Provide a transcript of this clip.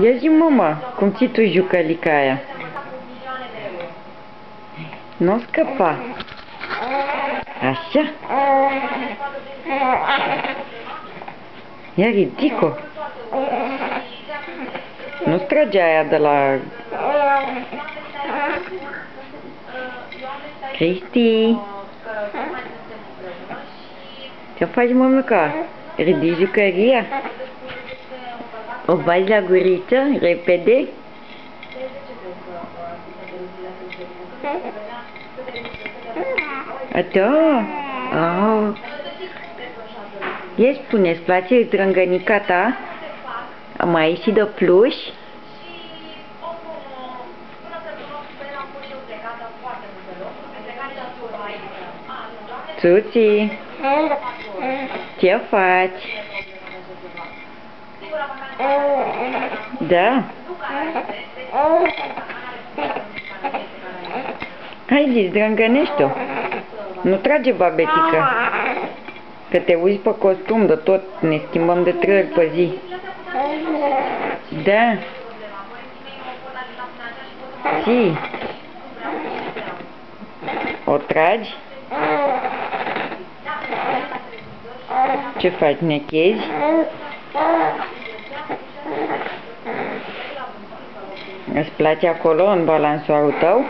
Ia zi, mama, cum ții tu jucălica aia? Nu scăpa. Așa. Ia ridic-o. Nu trage aia de la... Cristi! Ce faci, mămica? Ridici jucăria? O bagi la guriță, repede? Da. Oh. Ia spune, îți place drângănica ta? Mai ieși de pluș? Tuti, ce faci? Da? Haide, zdrângănește-o. Nu trage, babetică. Că te uiți pe costum de tot, ne schimbăm de 3 ori pe zi. Da. Si. O tragi? Ce faci, nechezi? Îți place acolo, în balansoarul tău?